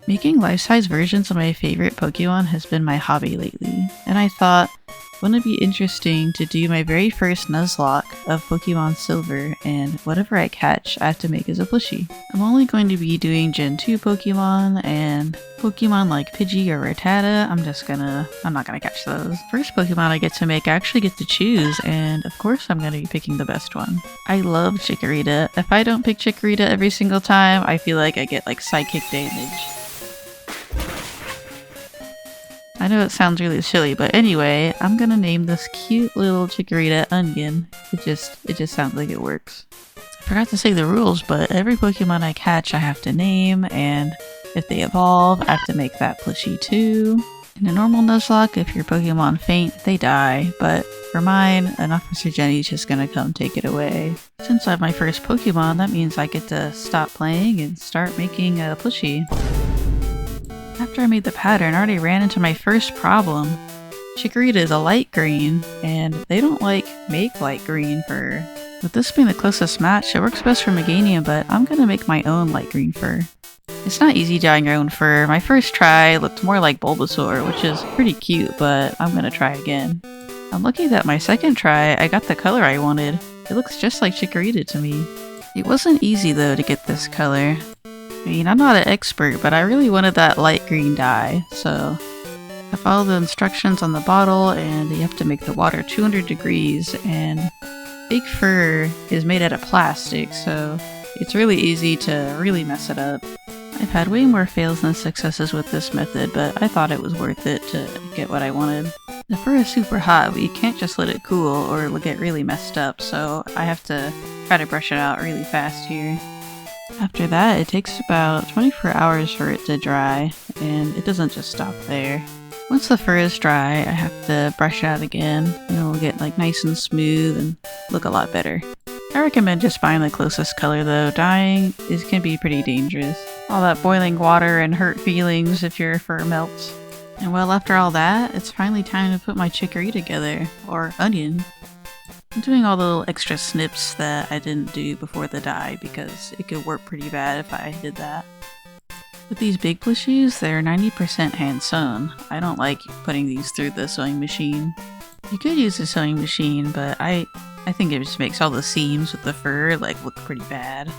Making life-size versions of my favorite Pokemon has been my hobby lately, and I thought, wouldn't it be interesting to do my very first Nuzlocke of Pokemon Silver, and whatever I catch, I have to make as a plushie. I'm only going to be doing Gen 2 Pokemon, and Pokemon like Pidgey or Rattata, I'm not gonna catch those. First Pokemon I get to make, I actually get to choose, and of course I'm gonna be picking the best one. I love Chikorita. If I don't pick Chikorita every single time, I feel like I get like psychic damage. I know it sounds really silly, but anyway, I'm gonna name this cute little Chikorita Onion. It just sounds like it works. I forgot to say the rules, but every Pokemon I catch I have to name, and if they evolve, I have to make that plushie too. In a normal Nuzlocke, if your Pokemon faint, they die, but for mine, an Officer Jenny's just gonna come take it away. Since I have my first Pokemon, that means I get to stop playing and start making a plushie. After I made the pattern, I already ran into my first problem. Chikorita is a light green, and they don't make light green fur. With this being the closest match, it works best for Meganium, but I'm gonna make my own light green fur. It's not easy dyeing your own fur. My first try looked more like Bulbasaur, which is pretty cute, but I'm gonna try again. I'm lucky that my second try, I got the color I wanted. It looks just like Chikorita to me. It wasn't easy though to get this color. I mean, I'm not an expert, but I really wanted that light green dye, so I followed the instructions on the bottle, and you have to make the water 200 degrees, and fake fur is made out of plastic, so it's really easy to really mess it up. I've had way more fails than successes with this method, but I thought it was worth it to get what I wanted. The fur is super hot, but you can't just let it cool or it'll get really messed up, so I have to try to brush it out really fast here. After that, it takes about 24 hours for it to dry, and it doesn't just stop there. Once the fur is dry, I have to brush it out again, and it'll get like nice and smooth and look a lot better. I recommend just buying the closest color though. Dyeing can be pretty dangerous. All that boiling water and hurt feelings if your fur melts. And well, after all that, it's finally time to put my Chikorita together, or Onion. I'm doing all the little extra snips that I didn't do before the dye because it could work pretty bad if I did that. With these big plushies, they're 90% hand sewn. I don't like putting these through the sewing machine. You could use a sewing machine, but I think it just makes all the seams with the fur look pretty bad.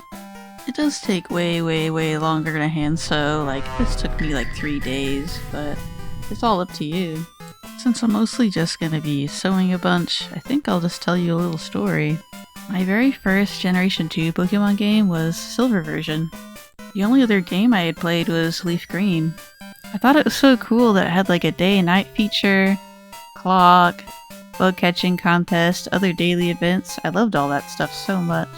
It does take way longer to hand sew. This took me 3 days, but it's all up to you. Since I'm mostly just gonna be sewing a bunch, I think I'll just tell you a little story. My very first Generation 2 Pokemon game was Silver version. The only other game I had played was Leaf Green. I thought it was so cool that it had a day and night feature, clock, bug catching contest, other daily events. I loved all that stuff so much.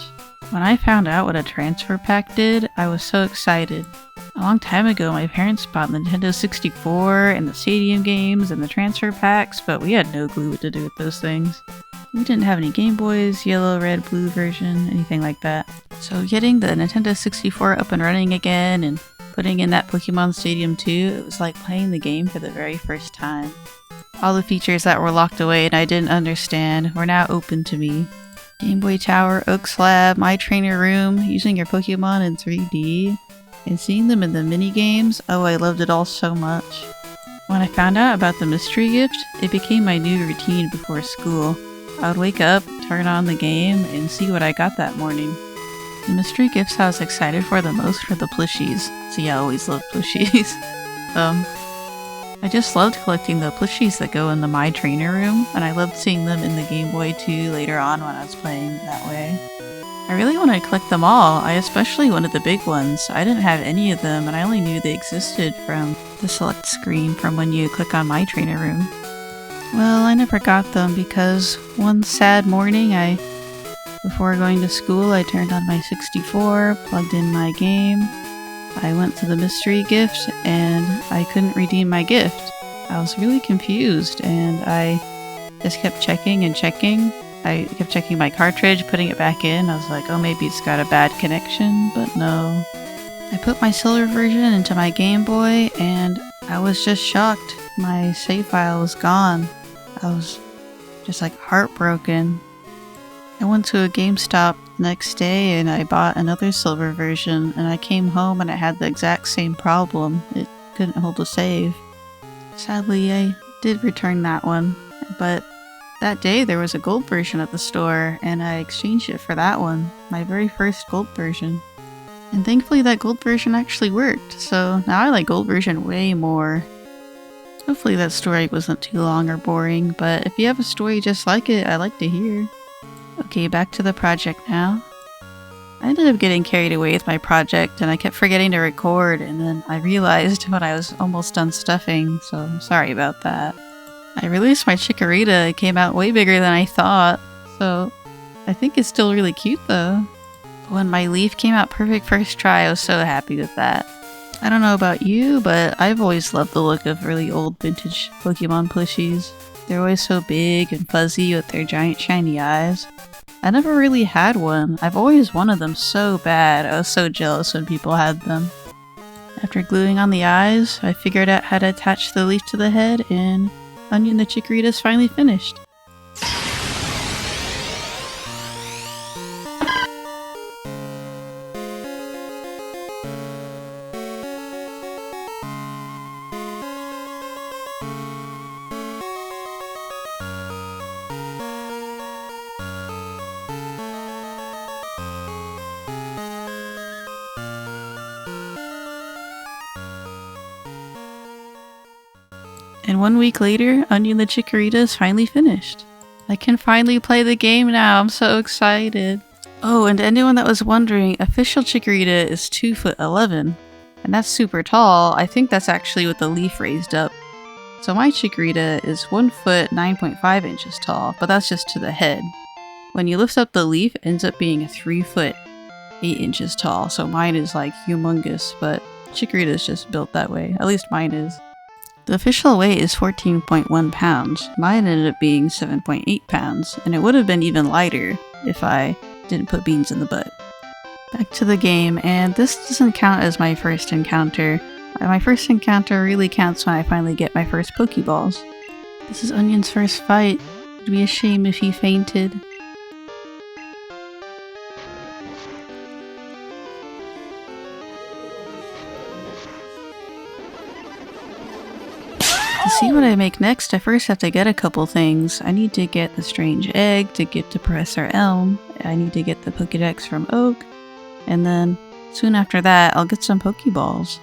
When I found out what a transfer pack did, I was so excited. A long time ago, my parents bought the Nintendo 64 and the stadium games and the transfer packs, but we had no clue what to do with those things. We didn't have any Game Boys, yellow, red, blue version, anything like that. So getting the Nintendo 64 up and running again and putting in that Pokemon Stadium 2, it was like playing the game for the very first time. All the features that were locked away and I didn't understand were now open to me. Game Boy Tower, Oaks Lab, My Trainer Room, using your Pokemon in 3D, and seeing them in the mini-games, oh, I loved it all so much. When I found out about the mystery gift, it became my new routine before school. I would wake up, turn on the game, and see what I got that morning. The mystery gifts I was excited for the most were the plushies. See, I always loved plushies. I just loved collecting the plushies that go in the My Trainer Room, and I loved seeing them in the Game Boy too later on when I was playing that way. I really wanted to collect them all. I especially wanted the big ones. I didn't have any of them, and I only knew they existed from the select screen from when you click on My Trainer Room. Well, I never got them because one sad morning, before going to school, I turned on my 64, plugged in my game. I went to the mystery gift, and I couldn't redeem my gift. I was really confused, and I just kept checking and checking. I kept checking my cartridge, putting it back in. I was like, oh, maybe it's got a bad connection, but no. I put my silver version into my Game Boy, and I was just shocked. My save file was gone. I was just heartbroken. I went to a GameStop next day and I bought another silver version, and I came home and it had the exact same problem. It couldn't hold a save. Sadly, I did return that one, but that day there was a gold version at the store and I exchanged it for that one, my very first gold version. And thankfully that gold version actually worked, so now I like gold version way more. Hopefully that story wasn't too long or boring, but if you have a story just like it, I'd like to hear. Okay, back to the project now. I ended up getting carried away with my project and I kept forgetting to record, and then I realized when I was almost done stuffing, so I'm sorry about that. I released my Chikorita. It came out way bigger than I thought, so I think it's still really cute though. When my leaf came out perfect first try, I was so happy with that. I don't know about you, but I've always loved the look of really old vintage Pokemon plushies. They're always so big and fuzzy with their giant shiny eyes. I never really had one. I've always wanted them so bad. I was so jealous when people had them. After gluing on the eyes, I figured out how to attach the leaf to the head, and Onion the Chikorita is finally finished. And 1 week later, Onion the Chikorita is finally finished. I can finally play the game now, I'm so excited. Oh, and to anyone that was wondering, official Chikorita is 2'11", and that's super tall. I think that's actually with the leaf raised up. So my Chikorita is 1 foot 9.5 inches tall, but that's just to the head. When you lift up the leaf, it ends up being 3 foot 8 inches tall, so mine is like humongous, but Chikorita is just built that way. At least mine is. The official weight is 14.1 pounds. Mine ended up being 7.8 pounds, and it would have been even lighter if I didn't put beans in the butt. Back to the game, and this doesn't count as my first encounter. My first encounter really counts when I finally get my first Pokeballs. This is Onion's first fight. It would be a shame if he fainted. To see what I make next, I first have to get a couple things. I need to get the strange egg to get to Professor Elm. I need to get the Pokedex from Oak. And then, soon after that, I'll get some Pokeballs.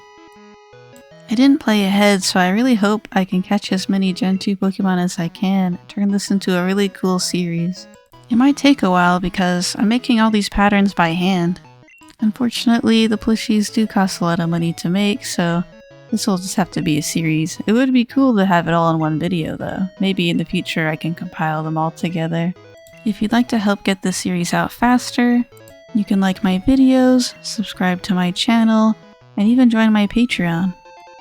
I didn't play ahead, so I really hope I can catch as many Gen 2 Pokemon as I can, turn this into a really cool series. It might take a while because I'm making all these patterns by hand. Unfortunately, the plushies do cost a lot of money to make, so this will just have to be a series. It would be cool to have it all in one video though. Maybe in the future I can compile them all together. If you'd like to help get this series out faster, you can like my videos, subscribe to my channel, and even join my Patreon.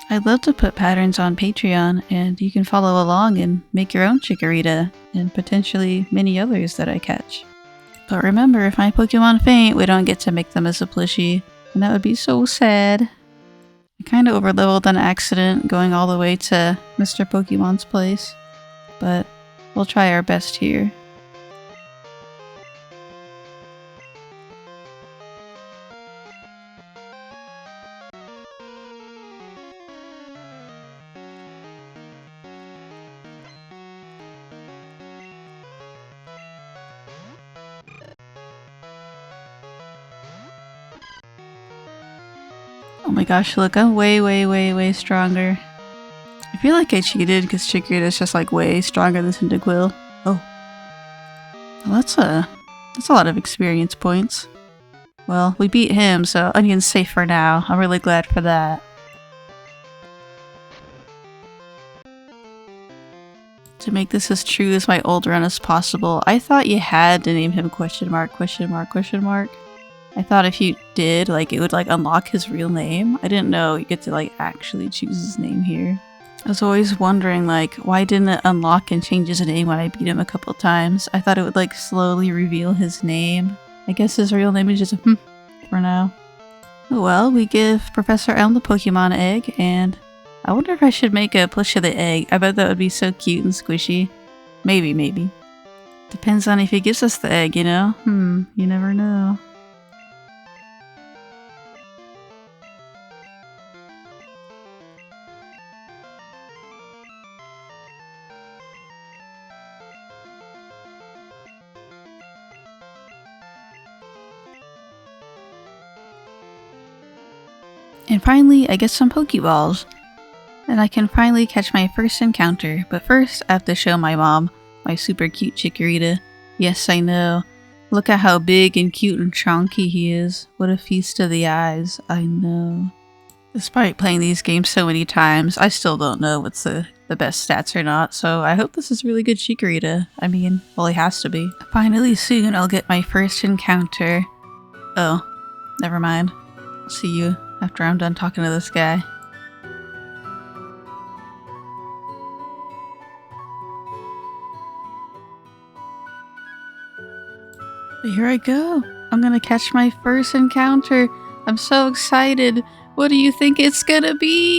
I'd love to put patterns on Patreon, and you can follow along and make your own Chikorita, and potentially many others that I catch. But remember, if my Pokemon faint, we don't get to make them as a plushie, and that would be so sad. I kinda overleveled on accident going all the way to Mr. Pokemon's place, but we'll try our best here. Oh my gosh, look, I'm way stronger. I feel like I cheated because Chikorita is just like way stronger than Cyndaquil. Oh. Well, that's a lot of experience points. Well, we beat him, so Onion's safe for now. I'm really glad for that. To make this as true as my old run as possible, I thought you had to name him question mark. I thought if you did, like, it would, like, unlock his real name. I didn't know you get to, like, actually choose his name here. I was always wondering, like, why didn't it unlock and change his name when I beat him a couple times? I thought it would, like, slowly reveal his name. I guess his real name is just for now. Oh well, we give Professor Elm the Pokemon egg, and I wonder if I should make a plushie of the egg. I bet that would be so cute and squishy. Maybe. Depends on if he gives us the egg, you know? You never know. And finally, I get some Pokeballs. And I can finally catch my first encounter, but first I have to show my mom my super cute Chikorita. Yes, I know. Look at how big and cute and chonky he is. What a feast of the eyes, I know. Despite playing these games so many times, I still don't know what's the best stats or not, so I hope this is really good Chikorita. I mean, well, he has to be. Finally soon I'll get my first encounter. Oh, never mind. I'll see you after I'm done talking to this guy. Here I go. I'm gonna catch my first encounter. I'm so excited. What do you think it's gonna be?